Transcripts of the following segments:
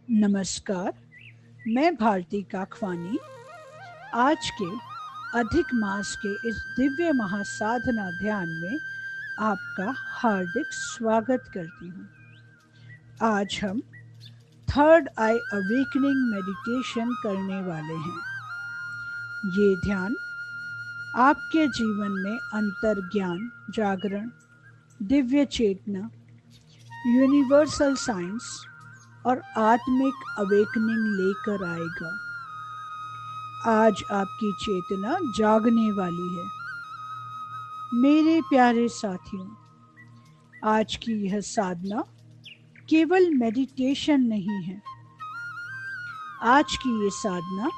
नमस्कार, मैं भारती काकवानी आज के अधिक मास के इस दिव्य महासाधना ध्यान में आपका हार्दिक स्वागत करती हूँ। आज हम थर्ड आई अवेकनिंग मेडिटेशन करने वाले हैं। ये ध्यान आपके जीवन में अंतर्ज्ञान, जागरण, दिव्य चेतना, यूनिवर्सल साइंस और आत्मिक अवेकनिंग लेकर आएगा। आज आपकी चेतना जागने वाली है। मेरे प्यारे साथियों, आज की यह साधना केवल मेडिटेशन नहीं है। आज की ये साधना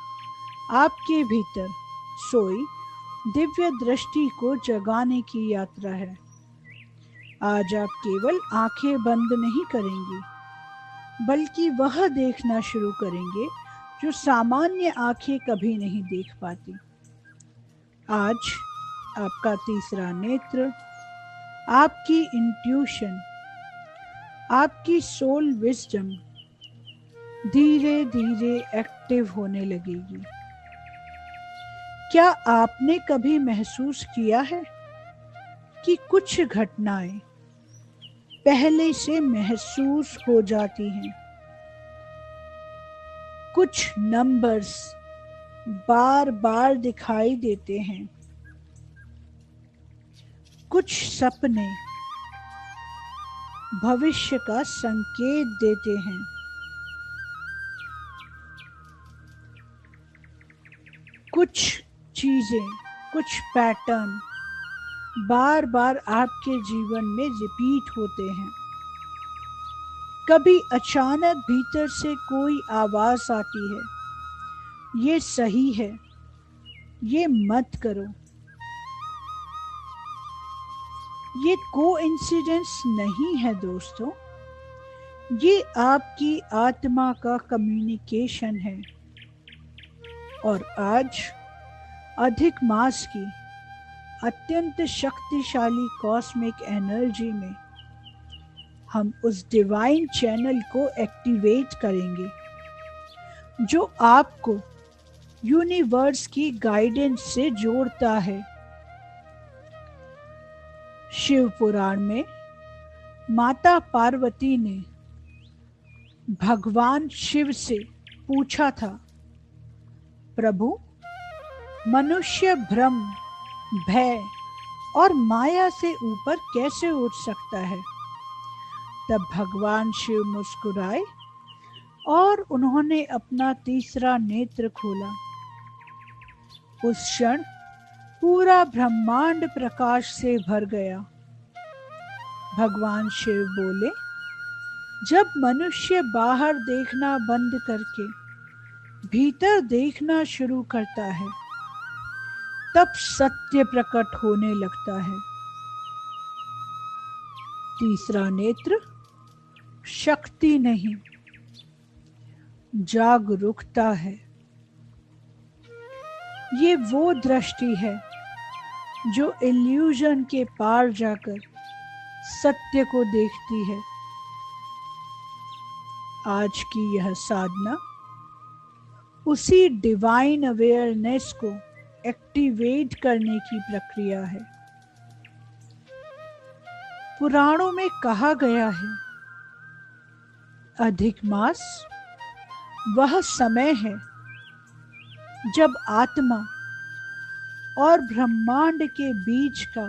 आपके भीतर सोई दिव्य दृष्टि को जगाने की यात्रा है। आज आप केवल आंखें बंद नहीं करेंगे, बल्कि वह देखना शुरू करेंगे जो सामान्य आंखें कभी नहीं देख पाती। आज आपका तीसरा नेत्र, आपकी इंट्यूशन, आपकी सोल विजडम धीरे धीरे एक्टिव होने लगेगी। क्या आपने कभी महसूस किया है कि कुछ घटनाएं पहले से महसूस हो जाती हैं? कुछ नंबर्स बार बार दिखाई देते हैं। कुछ सपने भविष्य का संकेत देते हैं। कुछ चीजें, कुछ पैटर्न बार बार आपके जीवन में रिपीट होते हैं। कभी अचानक भीतर से कोई आवाज आती है, ये सही है, ये मत करो। ये कोइंसिडेंस नहीं है दोस्तों, ये आपकी आत्मा का कम्युनिकेशन है। और आज अधिक मास की अत्यंत शक्तिशाली कॉस्मिक एनर्जी में हम उस डिवाइन चैनल को एक्टिवेट करेंगे जो आपको यूनिवर्स की गाइडेंस से जोड़ता है। शिव पुराण में माता पार्वती ने भगवान शिव से पूछा था, प्रभु, मनुष्य भ्रम, भय और माया से ऊपर कैसे उठ सकता है? तब भगवान शिव मुस्कुराए और उन्होंने अपना तीसरा नेत्र खोला। उस क्षण पूरा ब्रह्मांड प्रकाश से भर गया। भगवान शिव बोले, जब मनुष्य बाहर देखना बंद करके भीतर देखना शुरू करता है, तब सत्य प्रकट होने लगता है। तीसरा नेत्र शक्ति नहीं, जागरूकता है। ये वो दृष्टि है जो इल्यूजन के पार जाकर सत्य को देखती है। आज की यह साधना उसी डिवाइन अवेयरनेस को एक्टिवेट करने की प्रक्रिया है। पुराणों में कहा गया है, अधिक मास वह समय है जब आत्मा और ब्रह्मांड के बीच का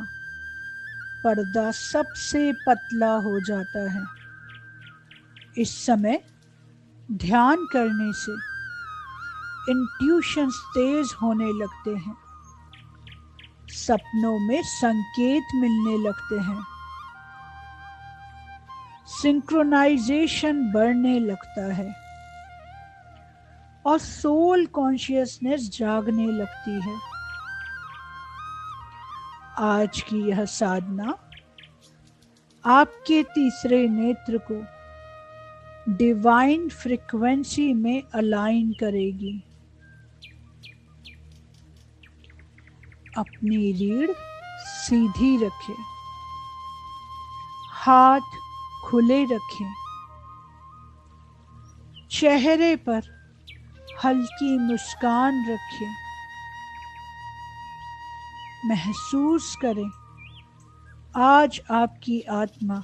पर्दा सबसे पतला हो जाता है। इस समय ध्यान करने से इंट्यूशंस तेज होने लगते हैं, सपनों में संकेत मिलने लगते हैं, सिंक्रोनाइजेशन बढ़ने लगता है और सोल कॉन्शियसनेस जागने लगती है। आज की यह साधना आपके तीसरे नेत्र को डिवाइन फ्रीक्वेंसी में अलाइन करेगी। अपनी रीढ़ सीधी रखें, हाथ खुले रखें, चेहरे पर हल्की मुस्कान रखें। महसूस करें आज आपकी आत्मा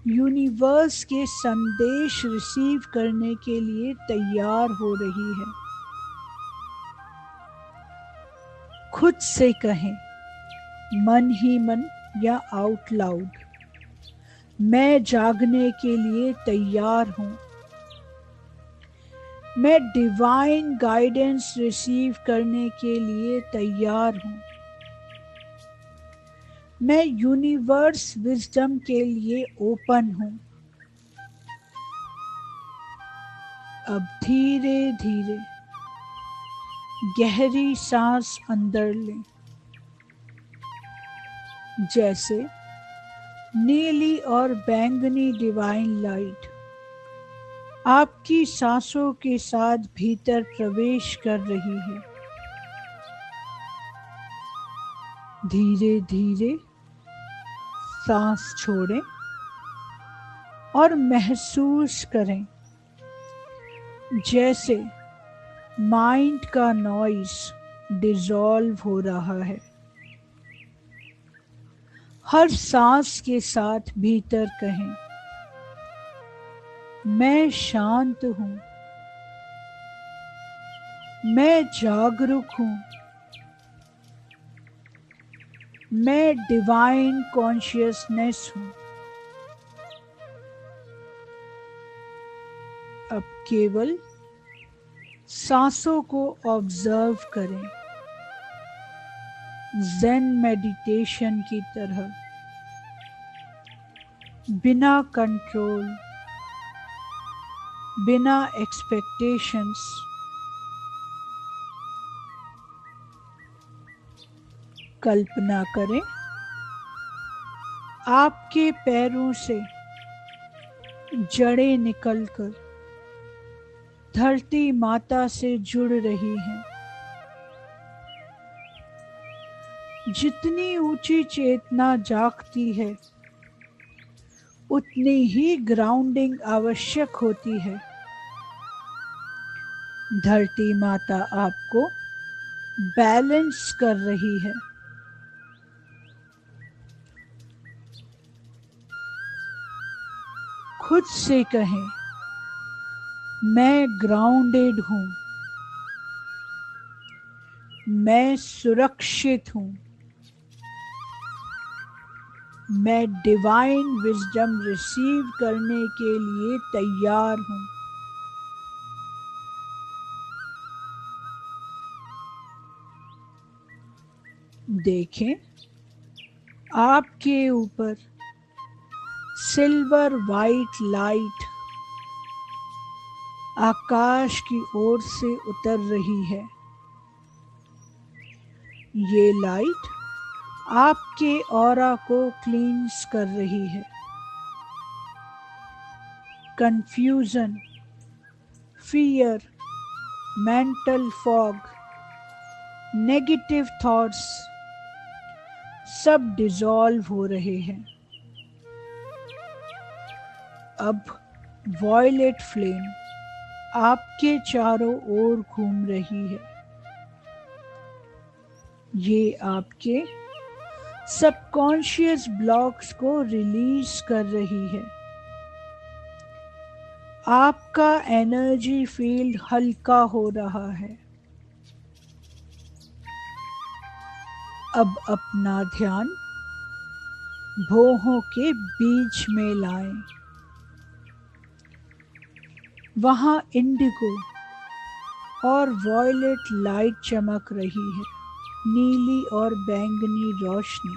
यूनिवर्स के संदेश रिसीव करने के लिए तैयार हो रही है। खुद से कहें, मन ही मन या आउट लाउड, मैं जागने के लिए तैयार हूँ। मैं डिवाइन गाइडेंस रिसीव करने के लिए तैयार हूँ। मैं यूनिवर्स विजडम के लिए ओपन हूँ। अब धीरे धीरे गहरी सांस अंदर लें। जैसे नीली और बैंगनी डिवाइन लाइट आपकी सांसों के साथ भीतर प्रवेश कर रही है। धीरे धीरे सांस छोड़ें और महसूस करें जैसे माइंड का नॉइस डिसॉल्व हो रहा है। हर सांस के साथ भीतर कहें, मैं शांत हूँ, मैं जागरूक हूँ, मैं डिवाइन कॉन्शियसनेस हूँ। अब केवल सांसों को ऑब्जर्व करें, ज़ेन मेडिटेशन की तरह, बिना कंट्रोल, बिना एक्सपेक्टेशंस। कल्पना करें आपके पैरों से जड़ें निकलकर धरती माता से जुड़ रही हैं। जितनी ऊंची चेतना जागती है उतनी ही ग्राउंडिंग आवश्यक होती है। धरती माता आपको बैलेंस कर रही है। खुद से कहें, मैं ग्राउंडेड हूँ, मैं सुरक्षित हूँ, मैं डिवाइन विजडम रिसीव करने के लिए तैयार हूँ। देखें आपके ऊपर सिल्वर वाइट लाइट आकाश की ओर से उतर रही है। ये लाइट आपके ऑरा को क्लींस कर रही है। Confusion, fear, mental fog, negative thoughts सब डिसॉल्व हो रहे हैं। अब वॉयलेट फ्लेम आपके चारों ओर घूम रही है। ये आपके सबकॉन्शियस ब्लॉक्स को रिलीज कर रही है। आपका एनर्जी फील्ड हल्का हो रहा है। अब अपना ध्यान भौहों के बीच में लाएं। वहां इंडिगो और वॉयलेट लाइट चमक रही है, नीली और बैंगनी रोशनी।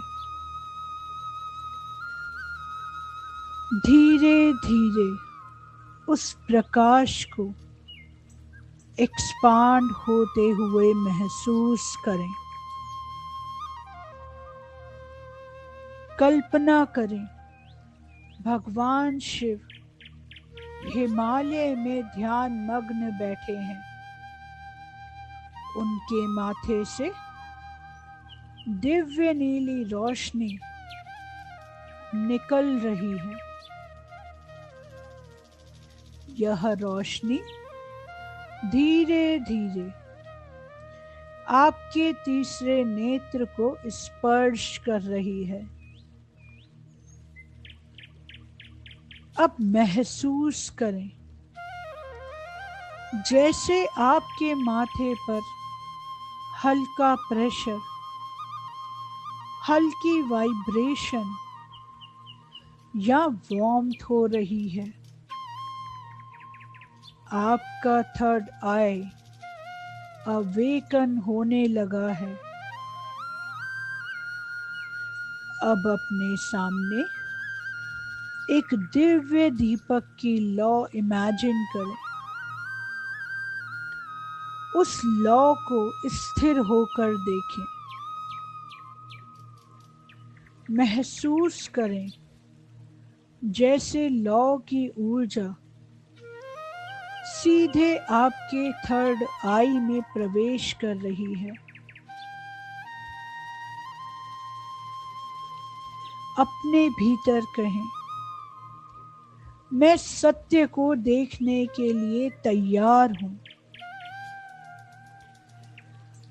धीरे धीरे उस प्रकाश को एक्सपांड होते हुए महसूस करें। कल्पना करें भगवान शिव हिमालय में ध्यान मग्न बैठे हैं। उनके माथे से दिव्य नीली रोशनी निकल रही है। यह रोशनी धीरे धीरे आपके तीसरे नेत्र को स्पर्श कर रही है। अब महसूस करें जैसे आपके माथे पर हल्का प्रेशर, हल्की वाइब्रेशन या वार्मथ हो रही है। आपका थर्ड आई अवेकन होने लगा है। अब अपने सामने एक दिव्य दीपक की लौ इमेजिन करें। उस लौ को स्थिर होकर देखें। महसूस करें जैसे लौ की ऊर्जा सीधे आपके थर्ड आई में प्रवेश कर रही है। अपने भीतर कहें, मैं सत्य को देखने के लिए तैयार हूं।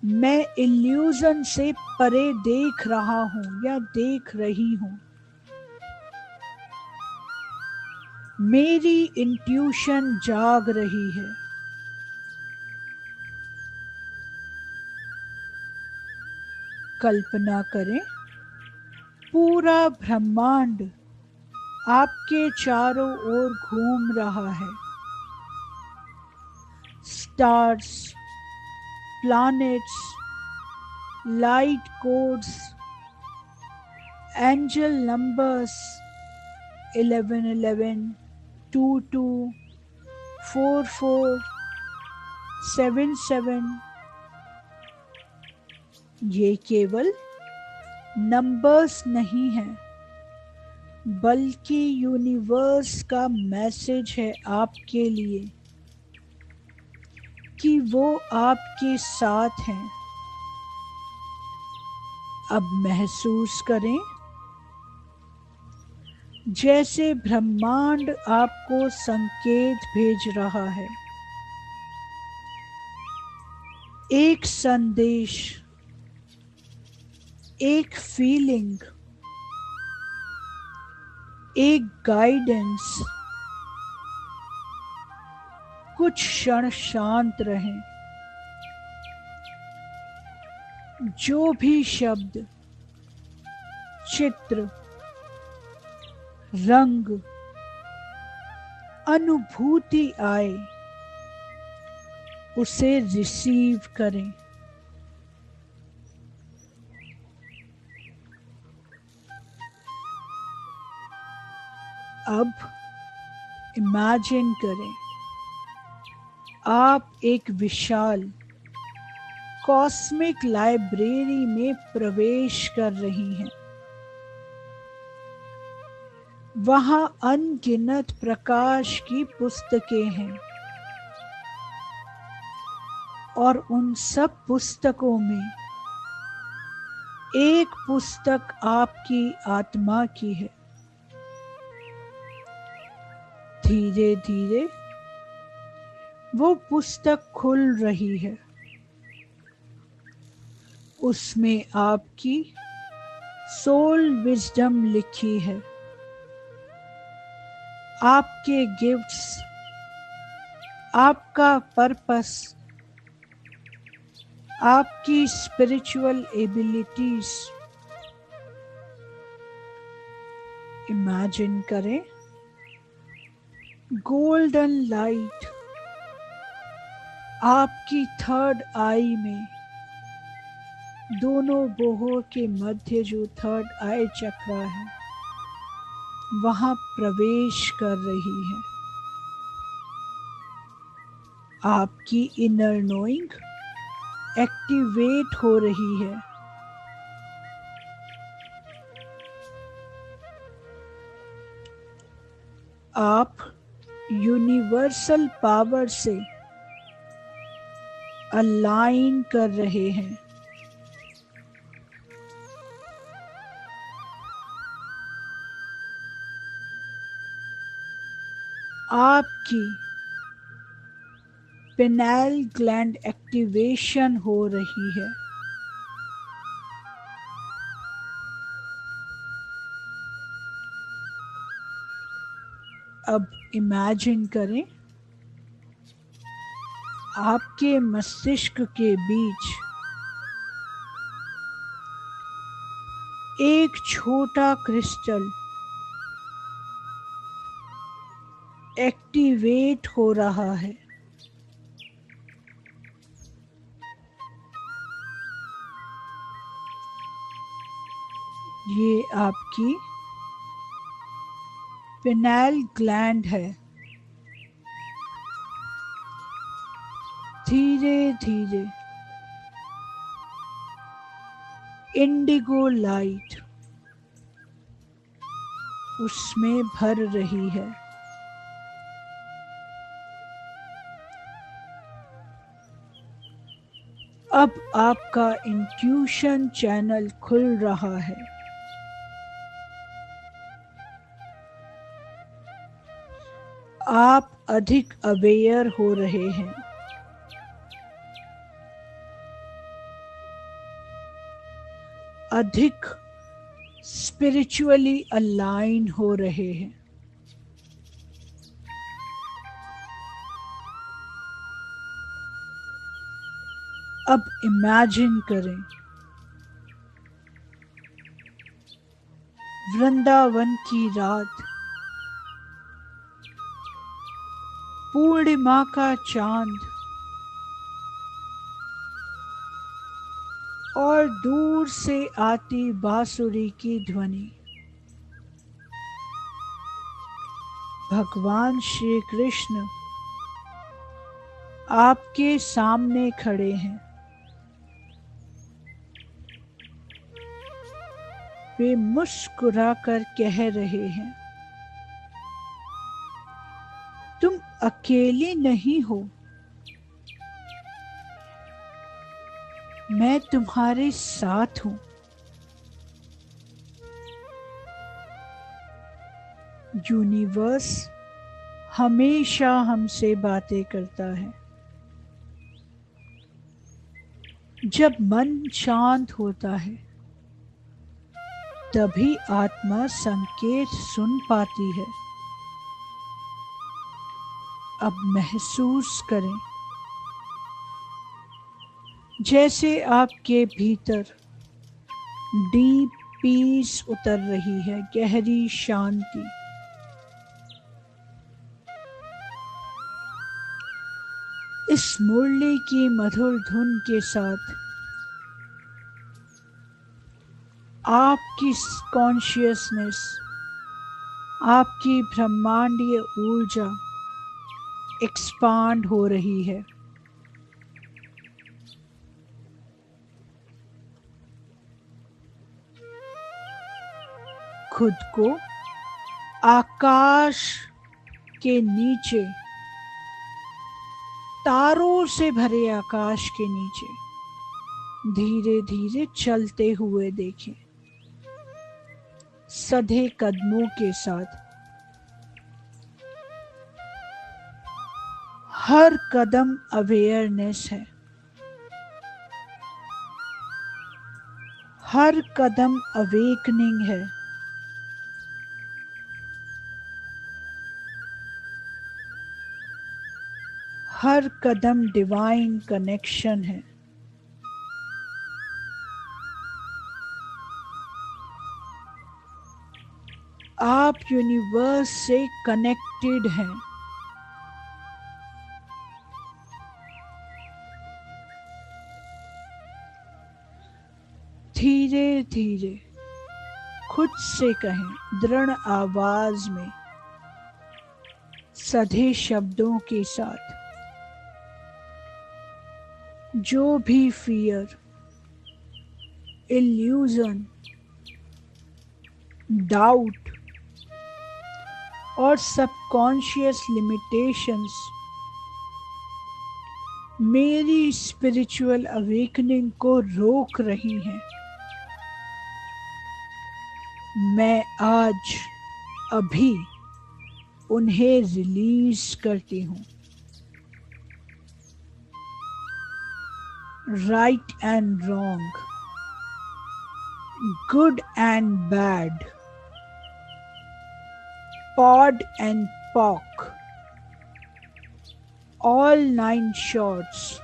मैं इल्यूजन से परे देख रहा हूं या देख रही हूं। मेरी इंट्यूशन जाग रही है। कल्पना करें पूरा ब्रह्मांड आपके चारों ओर घूम रहा है। Stars, planets, light codes, angel numbers 1111, 22, 44, 77, ये केवल नंबर्स नहीं हैं, बल्कि यूनिवर्स का मैसेज है आपके लिए कि वो आपके साथ हैं। अब महसूस करें जैसे ब्रह्मांड आपको संकेत भेज रहा है। एक संदेश, एक फीलिंग, एक गाइडेंस। कुछ क्षण शांत रहें। जो भी शब्द, चित्र, रंग, अनुभूति आए, उसे रिसीव करें। अब इमेजिन करें आप एक विशाल कॉस्मिक लाइब्रेरी में प्रवेश कर रही हैं। वहां अनगिनत प्रकाश की पुस्तकें हैं और उन सब पुस्तकों में एक पुस्तक आपकी आत्मा की है। धीरे धीरे वो पुस्तक खुल रही है। उसमें आपकी सोल विजडम लिखी है। आपके गिफ्ट्स, आपका पर्पस, आपकी स्पिरिचुअल एबिलिटीज। इमेजिन करें गोल्डन लाइट आपकी थर्ड आई में, दोनों बोहों के मध्य जो थर्ड आई चक्र है, वहां प्रवेश कर रही है। आपकी इनर नोइंग एक्टिवेट हो रही है। आप यूनिवर्सल पावर से अलाइन कर रहे हैं। आपकी पिनेल ग्लैंड एक्टिवेशन हो रही है। अब इमेजिन करें आपके मस्तिष्क के बीच एक छोटा क्रिस्टल एक्टिवेट हो रहा है। ये आपकी पिनेल ग्लैंड है। धीरे धीरे इंडिगो लाइट उसमें भर रही है। अब आपका इंट्यूशन चैनल खुल रहा है। आप अधिक अवेयर हो रहे हैं। अधिक स्पिरिचुअली अलाइन हो रहे हैं। अब इमेजिन करें वृंदावन की रात, पूर्णिमा का चांद और दूर से आती बांसुरी की ध्वनि। भगवान श्री कृष्ण आपके सामने खड़े हैं। वे मुस्कुराकर कह रहे हैं, तुम अकेली नहीं हो, मैं तुम्हारे साथ हूं। यूनिवर्स हमेशा हमसे बातें करता है। जब मन शांत होता है तभी आत्मा संकेत सुन पाती है। अब महसूस करें जैसे आपके भीतर डीप पीस उतर रही है, गहरी शांति। इस मुरली की मधुर धुन के साथ आपकी कॉन्शियसनेस, आपकी ब्रह्मांडीय ऊर्जा एक्सपांड हो रही है। खुद को आकाश के नीचे, तारों से भरे आकाश के नीचे धीरे धीरे चलते हुए देखें। सधे कदमों के साथ। हर कदम अवेयरनेस है। हर कदम अवेकनिंग है। हर कदम डिवाइन कनेक्शन है। आप यूनिवर्स से कनेक्टेड हैं। धीरे धीरे खुद से कहें दृढ़ आवाज में, सधे शब्दों के साथ, जो भी फियर, इल्यूजन, डाउट और सबकॉन्शियस लिमिटेशंस मेरी स्पिरिचुअल अवेकनिंग को रोक रही हैं, मैं आज अभी उन्हें रिलीज करती हूँ। right and wrong, good and bad, pod and pock, all nine shorts,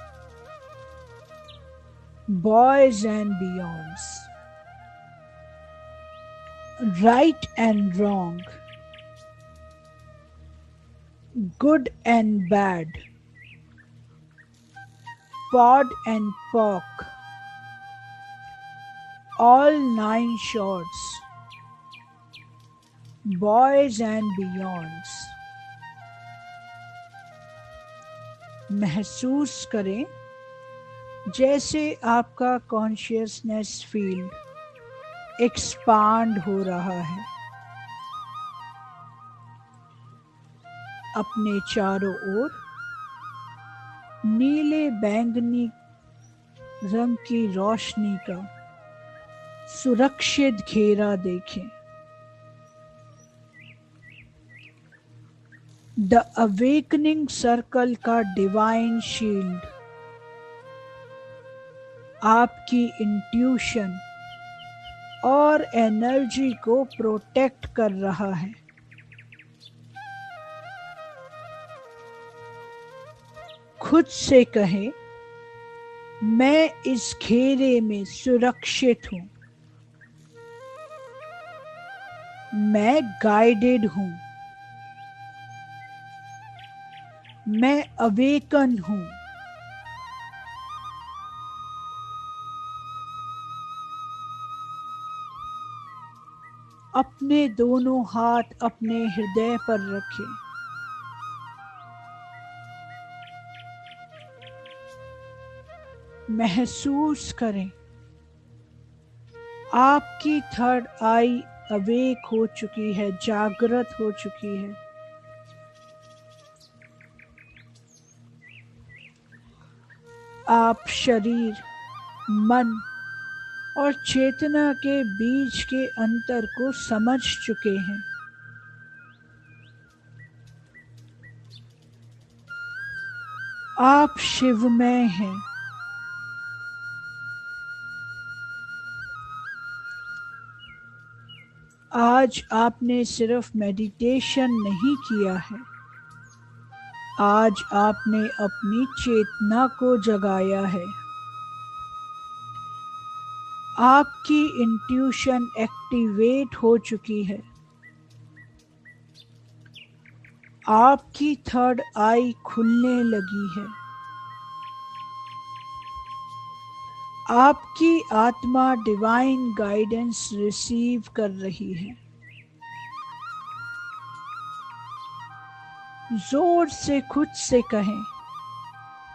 boys and beyonds, right and wrong, good and bad, pod and pock, all nine shorts, boys and beyonds। महसूस करें जैसे आपका consciousness field expand हो रहा है, अपने चारों ओर नीले बैंगनी रंग की रोशनी का सुरक्षित घेरा देखें। द अवेकनिंग सर्कल का डिवाइन शील्ड आपकी इंट्यूशन और एनर्जी को प्रोटेक्ट कर रहा है। खुद से कहें, मैं इस घेरे में सुरक्षित हूं, मैं गाइडेड हूं, मैं अवेकन हूं। अपने दोनों हाथ अपने हृदय पर रखें। महसूस करें आपकी थर्ड आई अवेक हो चुकी है, जागृत हो चुकी है। आप शरीर, मन और चेतना के बीच के अंतर को समझ चुके हैं। आप शिवमय हैं। आज आपने सिर्फ मेडिटेशन नहीं किया है, आज आपने अपनी चेतना को जगाया है। आपकी इंट्यूशन एक्टिवेट हो चुकी है। आपकी थर्ड आई खुलने लगी है। आपकी आत्मा डिवाइन गाइडेंस रिसीव कर रही है। जोर से खुद से कहें,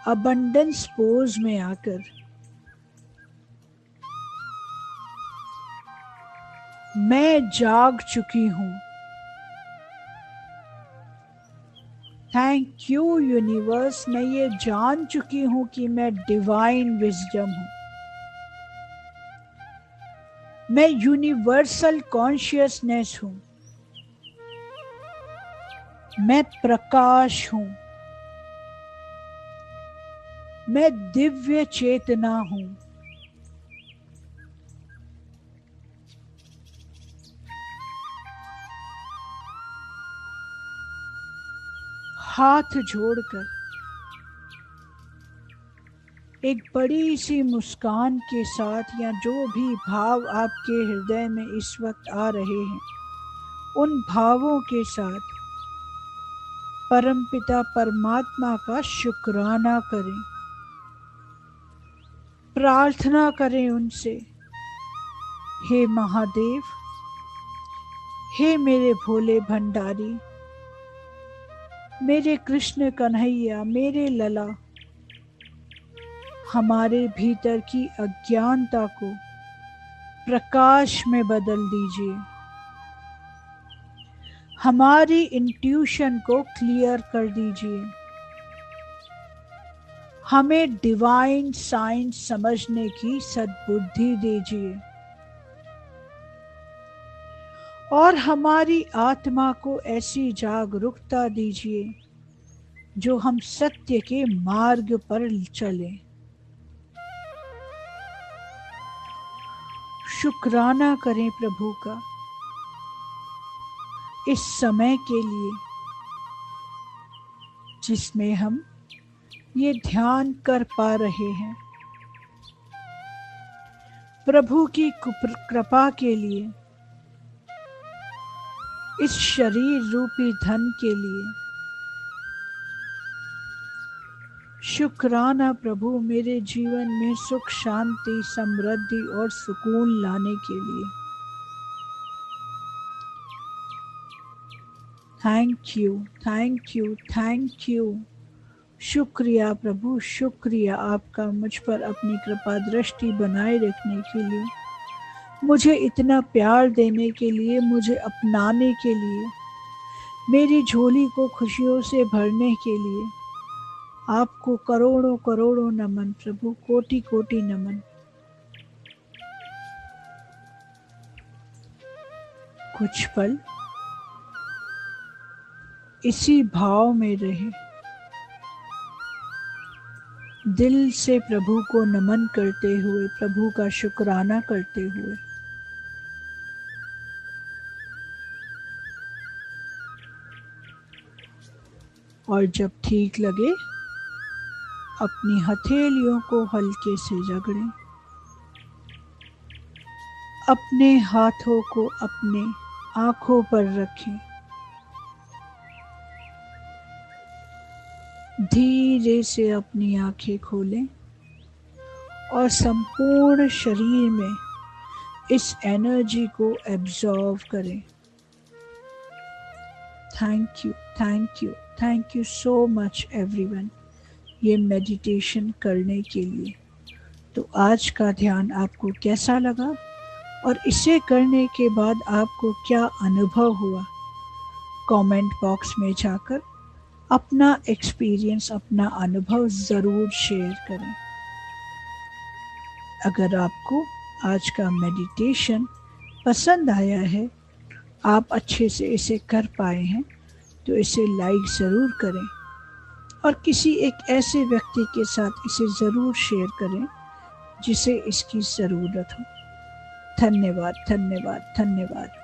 अबंडेंस पोज में आकर, मैं जाग चुकी हूं। थैंक यू यूनिवर्स, मैं ये जान चुकी हूं कि मैं डिवाइन विजडम हूं। मैं यूनिवर्सल कॉन्शियसनेस हूं। मैं प्रकाश हूं। मैं दिव्य चेतना हूं। हाथ जोड़कर एक बड़ी सी मुस्कान के साथ, या जो भी भाव आपके हृदय में इस वक्त आ रहे हैं, उन भावों के साथ परमपिता परमात्मा का शुक्राना करें। प्रार्थना करें उनसे, हे महादेव, हे मेरे भोले भंडारी, मेरे कृष्ण कन्हैया, मेरे लला, हमारे भीतर की अज्ञानता को प्रकाश में बदल दीजिए। हमारी इंट्यूशन को क्लियर कर दीजिए। हमें डिवाइन साइंस समझने की सद्बुद्धि दीजिए और हमारी आत्मा को ऐसी जागरूकता दीजिए जो हम सत्य के मार्ग पर चलें। शुक्राना करें प्रभु का इस समय के लिए जिसमें हम ये ध्यान कर पा रहे हैं। प्रभु की कृपा के लिए, इस शरीर रूपी धन के लिए। शुक्राना प्रभु मेरे जीवन में सुख, शांति, समृद्धि और सुकून लाने के लिए। Thank you, thank you, thank you. शुक्रिया प्रभु, शुक्रिया आपका मुझ पर अपनी कृपा दृष्टि बनाए रखने के लिए, मुझे इतना प्यार देने के लिए, मुझे अपनाने के लिए, मेरी झोली को खुशियों से भरने के लिए। आपको करोड़ों करोड़ों नमन प्रभु, कोटि कोटि नमन। कुछ पल इसी भाव में रहे, दिल से प्रभु को नमन करते हुए, प्रभु का शुक्राना करते हुए। और जब ठीक लगे अपनी हथेलियों को हल्के से रगड़ें, अपने हाथों को अपने आंखों पर रखें, धीरे से अपनी आंखें खोलें और संपूर्ण शरीर में इस एनर्जी को एब्जॉर्व करें। Thank you, thank you, thank you so much everyone ये मेडिटेशन करने के लिए। तो आज का ध्यान आपको कैसा लगा और इसे करने के बाद आपको क्या अनुभव हुआ, कमेंट बॉक्स में जाकर अपना एक्सपीरियंस, अपना अनुभव ज़रूर शेयर करें। अगर आपको आज का मेडिटेशन पसंद आया है, आप अच्छे से इसे कर पाए हैं, तो इसे लाइक ज़रूर करें और किसी एक ऐसे व्यक्ति के साथ इसे ज़रूर शेयर करें जिसे इसकी ज़रूरत हो। धन्यवाद, धन्यवाद, धन्यवाद।